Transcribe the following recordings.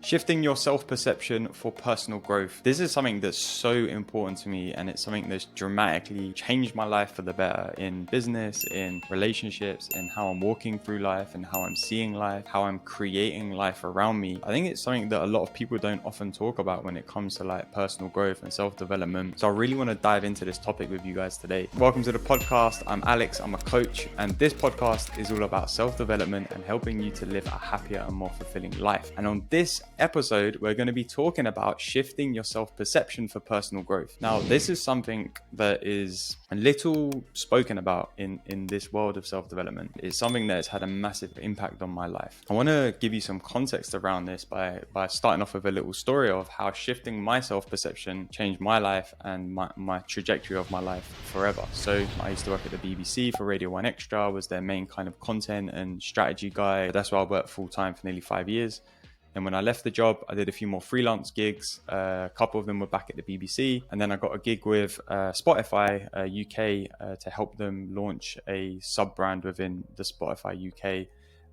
Shifting your self-perception for personal growth. This is something that's so important to me, and it's something that's dramatically changed my life for the better in business, in relationships, in how I'm walking through life and how I'm seeing life, how I'm creating life around me. I think it's something that a lot of people don't often talk about when it comes to like personal growth and self-development. So I really want to dive into this topic with you guys today. Welcome to the podcast. I'm Alex, I'm a coach, and this podcast is all about self-development and helping you to live a happier and more fulfilling life. And on this episode, we're going to be talking about shifting your self-perception for personal growth. Now, this is something that is a little spoken about in this world of self-development. It's something that has had a massive impact on my life. I want to give you some context around this by starting off with a little story of how shifting my self-perception changed my life and my trajectory of my life forever. So I used to work at the BBC for Radio 1 Extra, was their main kind of content and strategy guy. That's where I worked full-time for nearly 5 years. And when I left the job, I did a few more freelance gigs. A couple of them were back at the BBC. And then I got a gig with Spotify UK to help them launch a sub-brand within the Spotify UK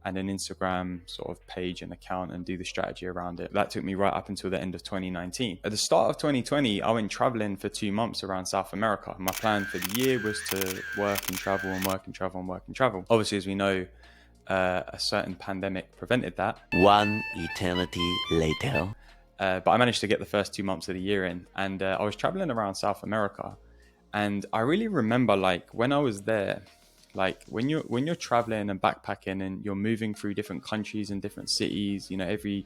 and an Instagram sort of page and account and do the strategy around it. That took me right up until the end of 2019. At the start of 2020, I went traveling for 2 months around South America. My plan for the year was to work and travel and work and travel and work and travel. Obviously, as we know, a certain pandemic prevented that. One eternity later. But I managed to get the first 2 months of the year in, and I was traveling around South America, and I really remember like when I was there, like when you're traveling and backpacking and you're moving through different countries and different cities, you know, every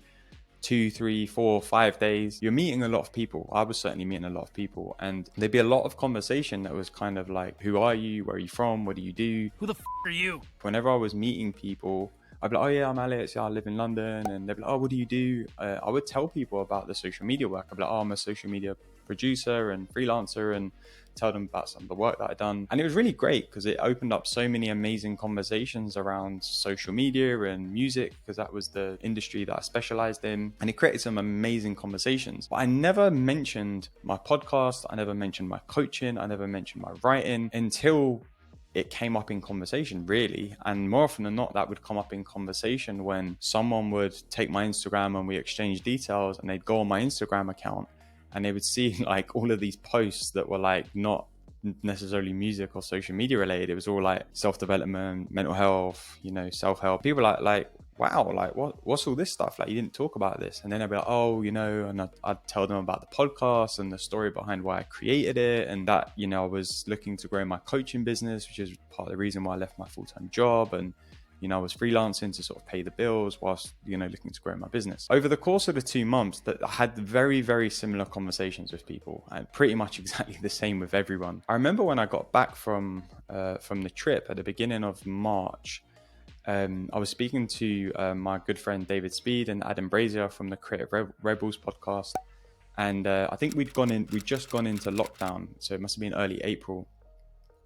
2, 3, 4, 5 days, you're meeting a lot of people. I was certainly meeting a lot of people, and there'd be a lot of conversation that was kind of like, who are you? Where are you from? What do you do? Who the f are you? Whenever I was meeting people, I'd be like, oh yeah, I'm Alex, yeah, I live in London. And they'd be like, oh, what do you do? I would tell people about the social media work. I'd be like, oh, I'm a social media producer and freelancer, and tell them about some of the work that I'd done. And it was really great because it opened up so many amazing conversations around social media and music, because that was the industry that I specialized in. And it created some amazing conversations. But I never mentioned my podcast. I never mentioned my coaching. I never mentioned my writing until it came up in conversation, really. And more often than not, that would come up in conversation when someone would take my Instagram and we exchange details, and they'd go on my Instagram account and they would see like all of these posts that were like not necessarily music or social media related. It was all like self-development, mental health, you know, self-help. People like, wow, like what's all this stuff? Like, you didn't talk about this. And then I'd be like, oh, you know, and I'd tell them about the podcast and the story behind why I created it. And that, you know, I was looking to grow my coaching business, which is part of the reason why I left my full-time job. And, you know, I was freelancing to sort of pay the bills whilst, you know, looking to grow my business. Over the course of the 2 months, that I had very, very similar conversations with people, and pretty much exactly the same with everyone. I remember when I got back from the trip at the beginning of March, I was speaking to my good friend David Speed and Adam Brazier from the Creative Rebels podcast. And I think we'd just gone into lockdown. So it must have been early April.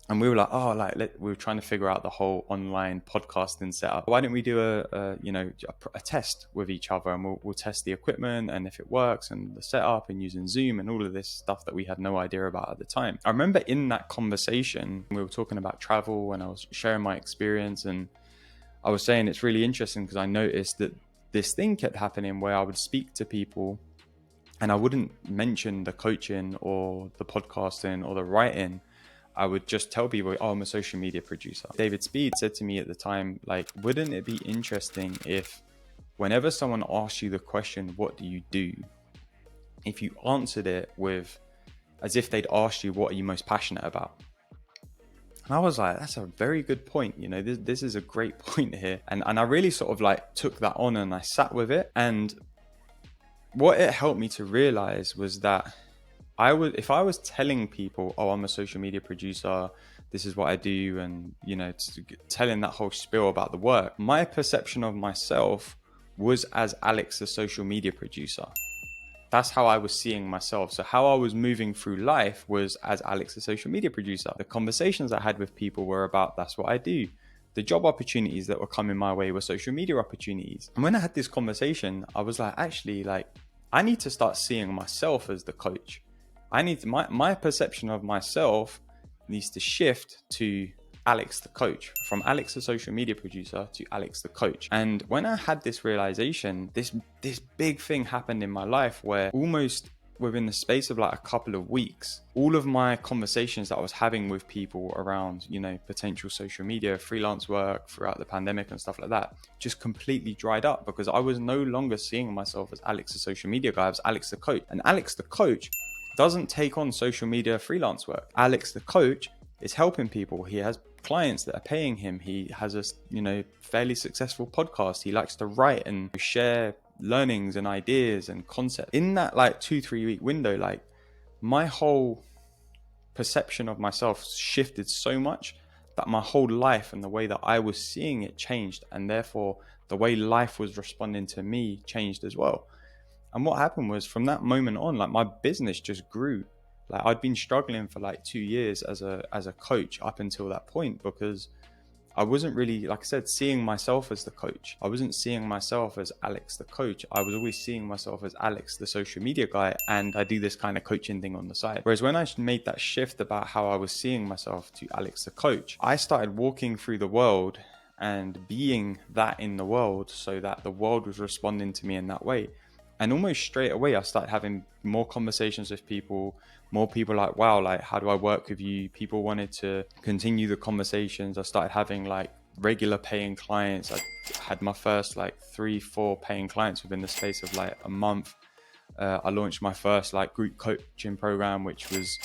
And we were like, we were trying to figure out the whole online podcasting setup. Why don't we do a test with each other, and we'll test the equipment and if it works and the setup and using Zoom and all of this stuff that we had no idea about at the time. I remember in that conversation, we were talking about travel and I was sharing my experience, and I was saying it's really interesting because I noticed that this thing kept happening where I would speak to people and I wouldn't mention the coaching or the podcasting or the writing. I would just tell people, oh, I'm a social media producer. David Speed said to me at the time, like, wouldn't it be interesting if whenever someone asks you the question, what do you do? If you answered it with, as if they'd asked you, what are you most passionate about? And I was like, that's a very good point. You know, this is a great point here. And I really sort of like took that on and I sat with it. And what it helped me to realize was that if I was telling people, oh, I'm a social media producer, this is what I do, and, you know, telling that whole spiel about the work, my perception of myself was as Alex, the social media producer. That's how I was seeing myself. So how I was moving through life was as Alex, the social media producer. The conversations I had with people were about, that's what I do. The job opportunities that were coming my way were social media opportunities. And when I had this conversation, I was like, actually, like, I need to start seeing myself as the coach. I need to, my perception of myself needs to shift to, Alex the coach, from Alex the social media producer to Alex the coach. And when I had this realization, this big thing happened in my life where almost within the space of like a couple of weeks, all of my conversations that I was having with people around, potential social media, freelance work throughout the pandemic and stuff like that, just completely dried up, because I was no longer seeing myself as Alex the social media guy. I was Alex the coach. And Alex the coach doesn't take on social media freelance work. Alex the coach is helping people. He has clients that are paying him. He has a fairly successful podcast. He likes to write and share learnings and ideas and concepts. In that like 2-3 week window, like my whole perception of myself shifted so much that my whole life and the way that I was seeing it changed, and therefore the way life was responding to me changed as well. And what happened was, from that moment on, like my business just grew. Like I'd been struggling for like 2 years as a coach up until that point, because I wasn't really, like I said, seeing myself as the coach. I wasn't seeing myself as Alex the coach. I was always seeing myself as Alex the social media guy, and I do this kind of coaching thing on the side. Whereas when I made that shift about how I was seeing myself to Alex the coach, I started walking through the world and being that in the world, so that the world was responding to me in that way. And almost straight away, I started having more conversations with people, more people like, wow, like, how do I work with you? People wanted to continue the conversations. I started having like regular paying clients. I had my first like 3-4 paying clients within the space of like a month. I launched my first like group coaching program, which was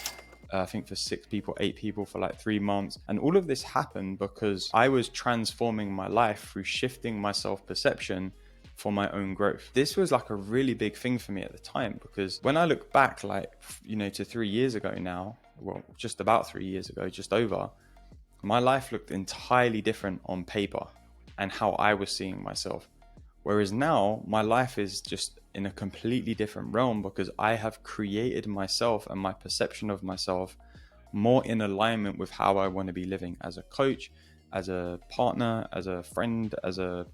I think for 6 people, 8 people for like 3 months. And all of this happened because I was transforming my life through shifting my self-perception for my own growth. This was like a really big thing for me at the time, because when I look back like, to 3 years ago now, well, just about 3 years ago, just over, my life looked entirely different on paper and how I was seeing myself. Whereas now my life is just in a completely different realm, because I have created myself and my perception of myself more in alignment with how I want to be living as a coach, as a partner, as a friend, as a,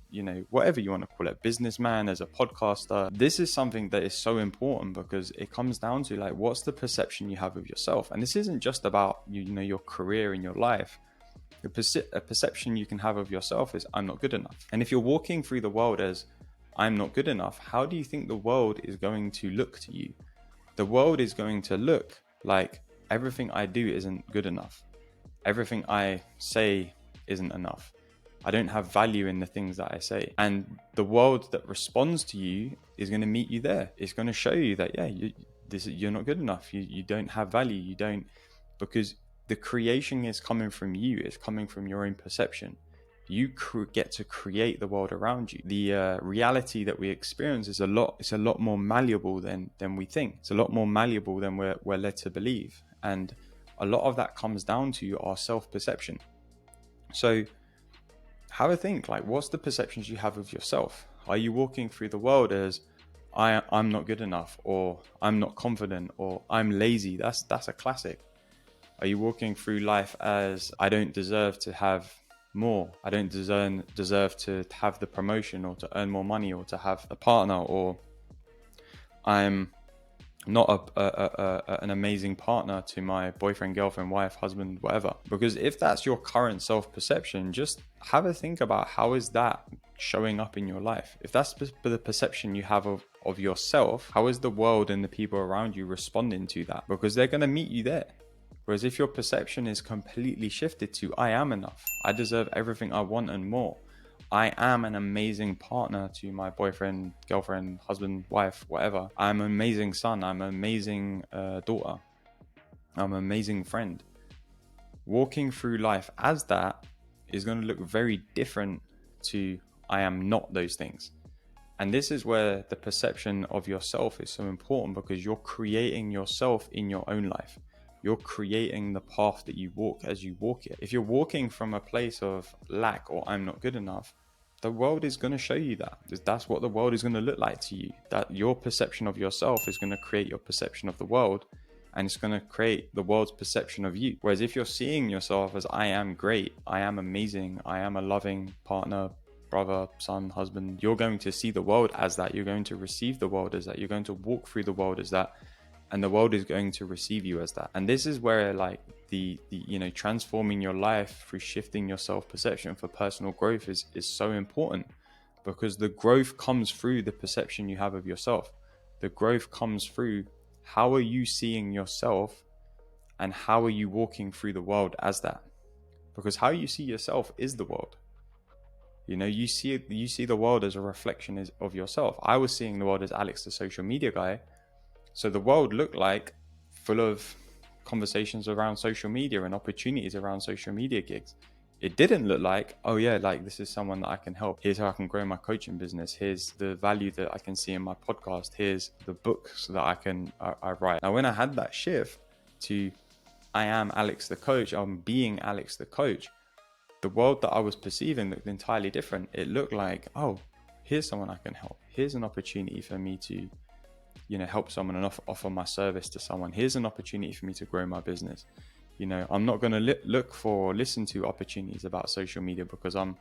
whatever you want to call it, businessman, as a podcaster. This is something that is so important, because it comes down to like, what's the perception you have of yourself? And this isn't just about, your career in your life. A perception you can have of yourself is, I'm not good enough. And if you're walking through the world as, I'm not good enough, how do you think the world is going to look to you? The world is going to look like, everything I do isn't good enough. Everything I say isn't enough. I don't have value in the things that I say. And the world that responds to you is going to meet you there. It's going to show you that, you're not good enough. You don't have value. Because the creation is coming from you. It's coming from your own perception. You get to create the world around you. The reality that we experience is a lot more malleable than we think. It's a lot more malleable than we're led to believe. And a lot of that comes down to our self-perception. So have a think, like, what's the perceptions you have of yourself? Are you walking through the world as, I'm not good enough, or I'm not confident, or I'm lazy? That's a classic. Are you walking through life as, I don't deserve to have more? I don't deserve to have the promotion, or to earn more money, or to have a partner, or I'm not an amazing partner to my boyfriend, girlfriend, wife, husband, whatever. Because if that's your current self-perception, just have a think about, how is that showing up in your life? If that's the perception you have of yourself, how is the world and the people around you responding to that? Because they're going to meet you there. Whereas if your perception is completely shifted to, I am enough, I deserve everything I want and more, I am an amazing partner to my boyfriend, girlfriend, husband, wife, whatever. I'm an amazing son. I'm an amazing daughter. I'm an amazing friend. Walking through life as that is going to look very different to, I am not those things. And this is where the perception of yourself is so important, because you're creating yourself in your own life. You're creating the path that you walk as you walk it. If you're walking from a place of lack, or I'm not good enough, the world is going to show you that. That's what the world is going to look like to you. That your perception of yourself is going to create your perception of the world, and it's going to create the world's perception of you. Whereas if you're seeing yourself as, I am great, I am amazing, I am a loving partner, brother, son, husband, you're going to see the world as that. You're going to receive the world as that. You're going to walk through the world as that. and the world is going to receive you as that. And this is where like the transforming your life through shifting your self-perception for personal growth is so important, because the growth comes through the perception you have of yourself. The growth comes through how are you seeing yourself and how are you walking through the world as that. Because how you see yourself is the world. You see the world as a reflection of yourself. I was seeing the world as Alex, the social media guy. So the world looked like full of conversations around social media and opportunities around social media gigs. It didn't look like, oh yeah, like this is someone that I can help. Here's how I can grow my coaching business. Here's the value that I can see in my podcast. Here's the books that I write. Now, when I had that shift to I am Alex the coach, I'm being Alex the coach, the world that I was perceiving looked entirely different. It looked like, oh, here's someone I can help. Here's an opportunity for me to, help someone and offer my service to someone. Here's an opportunity for me to grow my business. I'm not going to look for or listen to opportunities about social media, because I'm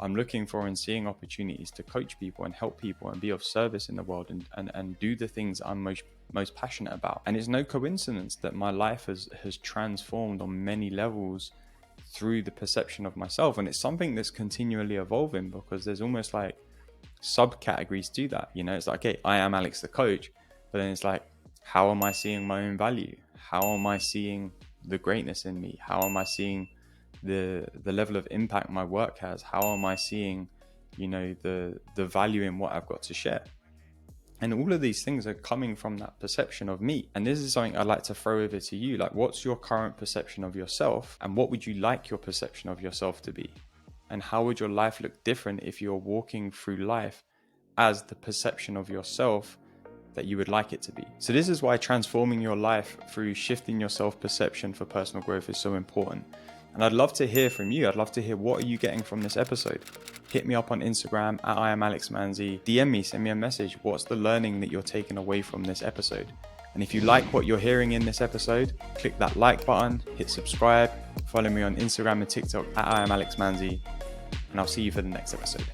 looking for and seeing opportunities to coach people and help people and be of service in the world and do the things I'm most passionate about. And it's no coincidence that my life has transformed on many levels through the perception of myself. And it's something that's continually evolving, because there's almost like subcategories to that. It's like, okay, I am Alex the coach, but then it's like, how am I seeing my own value? How am I seeing the greatness in me? How am I seeing the level of impact my work has? How am I seeing, the value in what I've got to share? And all of these things are coming from that perception of me. And this is something I'd like to throw over to you. Like, what's your current perception of yourself? And what would you like your perception of yourself to be? And how would your life look different if you're walking through life as the perception of yourself that you would like it to be? So this is why transforming your life through shifting your self-perception for personal growth is so important. And I'd love to hear from you. I'd love to hear, what are you getting from this episode? Hit me up on Instagram at I am Alex Manzi. DM me, send me a message. What's the learning that you're taking away from this episode? And if you like what you're hearing in this episode, click that like button, hit subscribe, follow me on Instagram and TikTok at I am Alex Manzi, and I'll see you for the next episode.